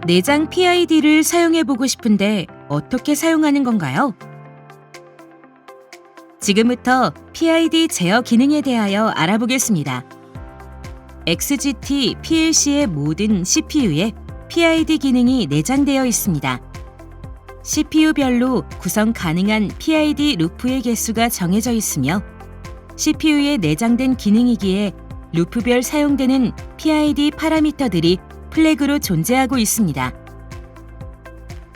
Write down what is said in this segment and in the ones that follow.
내장 PID를 사용해보고 싶은데 어떻게 사용하는 건가요? 지금부터 PID 제어 기능에 대하여 알아보겠습니다. XGT PLC의 모든 CPU에 PID 기능이 내장되어 있습니다. CPU별로 구성 가능한 PID 루프의 개수가 정해져 있으며 CPU에 내장된 기능이기에 루프별 사용되는 PID 파라미터들이 플래그로 존재하고 있습니다.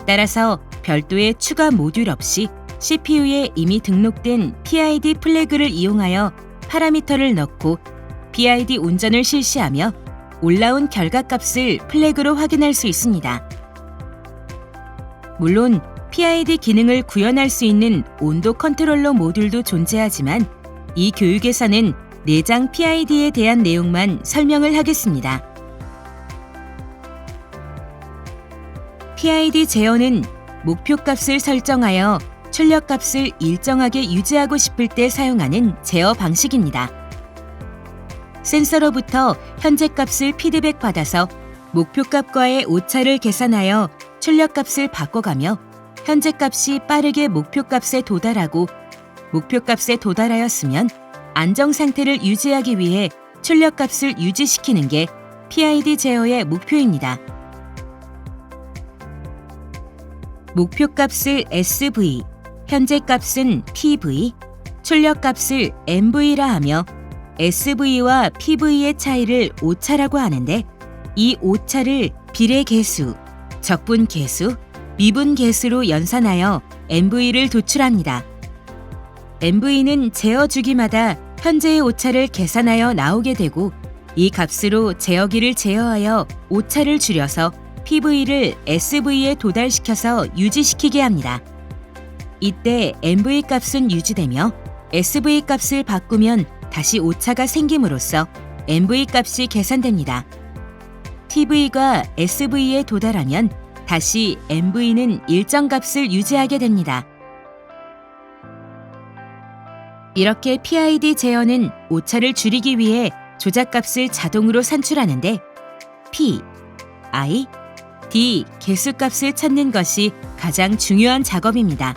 따라서 별도의 추가 모듈 없이 CPU에 이미 등록된 PID 플래그를 이용하여 파라미터를 넣고 PID 운전을 실시하며 올라온 결과값을 플래그로 확인할 수 있습니다. 물론 PID 기능을 구현할 수 있는 온도 컨트롤러 모듈도 존재하지만 이 교육에서는 내장 PID에 대한 내용만 설명을 하겠습니다. PID 제어는 목표값을 설정하여 출력값을 일정하게 유지하고 싶을 때 사용하는 제어 방식입니다. 센서로부터 현재값을 피드백받아서 목표값과의 오차를 계산하여 출력값을 바꿔가며 현재값이 빠르게 목표값에 도달하고 목표값에 도달하였으면 안정상태를 유지하기 위해 출력값을 유지시키는 게 PID 제어의 목표입니다. 목표값을 SV, 현재값은 PV, 출력값을 MV라 하며 SV와 PV의 차이를 오차라고 하는데 이 오차를 비례 계수, 적분 계수, 미분 계수로 연산하여 MV를 도출합니다. MV는 제어 주기마다 현재의 오차를 계산하여 나오게 되고 이 값으로 제어기를 제어하여 오차를 줄여서 PV를 SV에 도달시켜서 유지시키게 합니다. 이때 MV 값은 유지되며 SV 값을 바꾸면 다시 오차가 생김으로써 MV 값이 계산됩니다. TV가 SV에 도달하면 다시 MV는 일정 값을 유지하게 됩니다. 이렇게 PID 제어는 오차를 줄이기 위해 조작값을 자동으로 산출하는데 P, I, D 개수값을 찾는 것이 가장 중요한 작업입니다.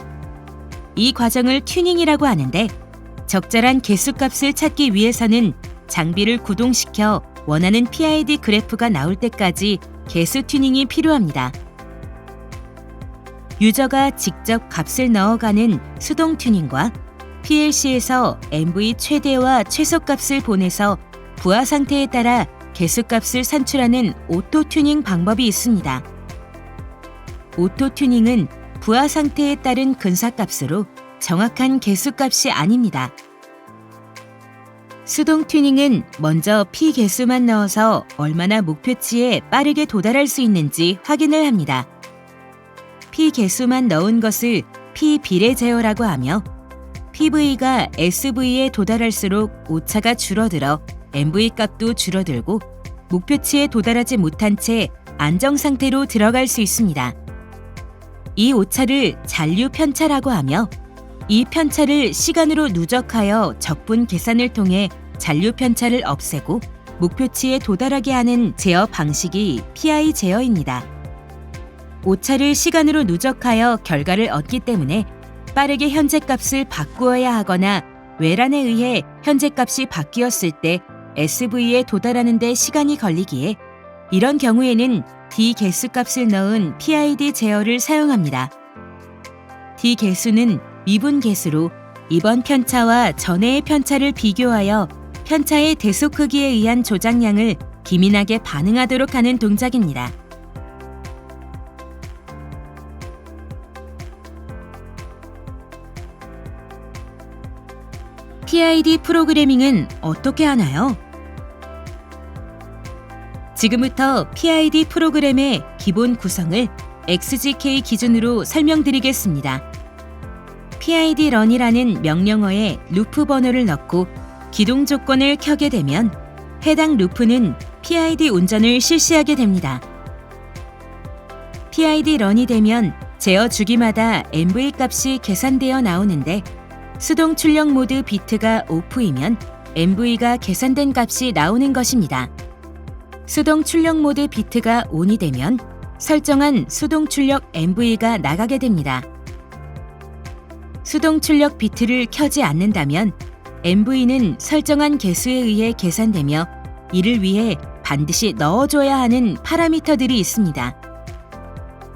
이 과정을 튜닝이라고 하는데 적절한 개수값을 찾기 위해서는 장비를 구동시켜 원하는 PID 그래프가 나올 때까지 개수 튜닝이 필요합니다. 유저가 직접 값을 넣어가는 수동 튜닝과 PLC에서 MV 최대와 최소값을 보내서 부하 상태에 따라 개수값을 산출하는 오토 튜닝 방법이 있습니다. 오토 튜닝은 부하 상태에 따른 근사값으로 정확한 개수값이 아닙니다. 수동 튜닝은 먼저 P 개수만 넣어서 얼마나 목표치에 빠르게 도달할 수 있는지 확인을 합니다. P 개수만 넣은 것을 P 비례 제어라고 하며 PV가 SV에 도달할수록 오차가 줄어들어 MV 값도 줄어들고 목표치에 도달하지 못한 채 안정 상태로 들어갈 수 있습니다. 이 오차를 잔류 편차라고 하며 이 편차를 시간으로 누적하여 적분 계산을 통해 잔류 편차를 없애고 목표치에 도달하게 하는 제어 방식이 PI 제어입니다. 오차를 시간으로 누적하여 결과를 얻기 때문에 빠르게 현재값을 바꾸어야 하거나 외란에 의해 현재값이 바뀌었을 때 SV에 도달하는 데 시간이 걸리기에 이런 경우에는 D 개수값을 넣은 PID 제어를 사용합니다. D 개수는 미분 개수로 이번 편차와 전해의 편차를 비교하여 편차의 대소 크기에 의한 조작량을 기민하게 반응하도록 하는 동작입니다. PID 프로그래밍은 어떻게 하나요? 지금부터 PID 프로그램의 기본 구성을 XGK 기준으로 설명드리겠습니다. PID run이라는 명령어에 루프 번호를 넣고 기동 조건을 켜게 되면 해당 루프는 PID 운전을 실시하게 됩니다. PID run이 되면 제어 주기마다 MV 값이 계산되어 나오는데 수동 출력 모드 비트가 오프이면 MV가 계산된 값이 나오는 것입니다. 수동 출력 모드 비트가 ON이 되면 설정한 수동 출력 MV가 나가게 됩니다. 수동 출력 비트를 켜지 않는다면 MV는 설정한 개수에 의해 계산되며 이를 위해 반드시 넣어줘야 하는 파라미터들이 있습니다.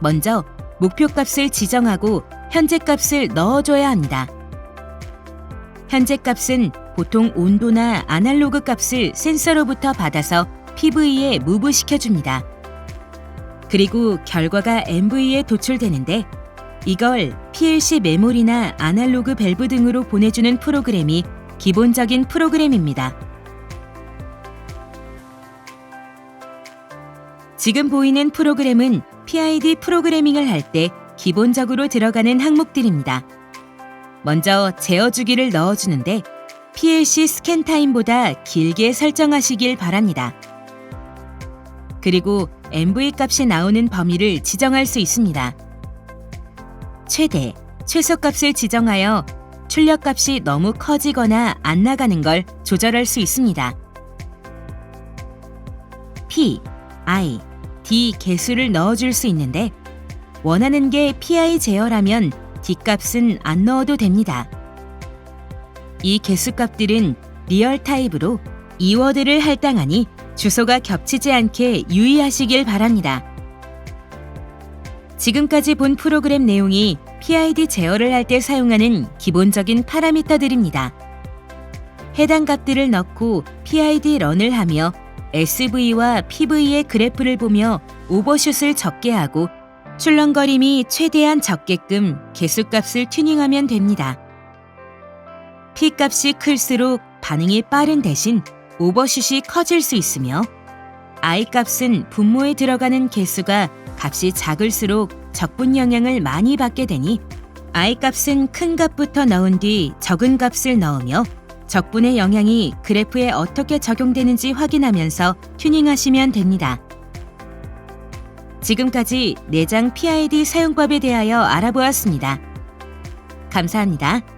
먼저 목표 값을 지정하고 현재 값을 넣어줘야 합니다. 현재 값은 보통 온도나 아날로그 값을 센서로부터 받아서 PV에 무브시켜줍니다. 그리고 결과가 MV에 도출되는데 이걸 PLC 메모리나 아날로그 밸브 등으로 보내주는 프로그램이 기본적인 프로그램입니다. 지금 보이는 프로그램은 PID 프로그래밍을 할 때 기본적으로 들어가는 항목들입니다. 먼저 제어주기를 넣어주는데 PLC 스캔 타임보다 길게 설정하시길 바랍니다. 그리고 MV 값이 나오는 범위를 지정할 수 있습니다. 최대, 최소값을 지정하여 출력값이 너무 커지거나 안 나가는 걸 조절할 수 있습니다. P, I, D 개수를 넣어줄 수 있는데 원하는 게 PI 제어라면 D 값은 안 넣어도 됩니다. 이 개수값들은 리얼 타입으로 이워드를 할당하니 주소가 겹치지 않게 유의하시길 바랍니다. 지금까지 본 프로그램 내용이 PID 제어를 할 때 사용하는 기본적인 파라미터들입니다. 해당 값들을 넣고 PID 런을 하며 SV와 PV의 그래프를 보며 오버슛을 적게 하고 출렁거림이 최대한 적게끔 개수값을 튜닝하면 됩니다. P 값이 클수록 반응이 빠른 대신 오버슛이 커질 수 있으며 I 값은 분모에 들어가는 개수가 값이 작을수록 적분 영향을 많이 받게 되니 I 값은 큰 값부터 넣은 뒤 적은 값을 넣으며 적분의 영향이 그래프에 어떻게 적용되는지 확인하면서 튜닝하시면 됩니다. 지금까지 내장 PID 사용법에 대하여 알아보았습니다. 감사합니다.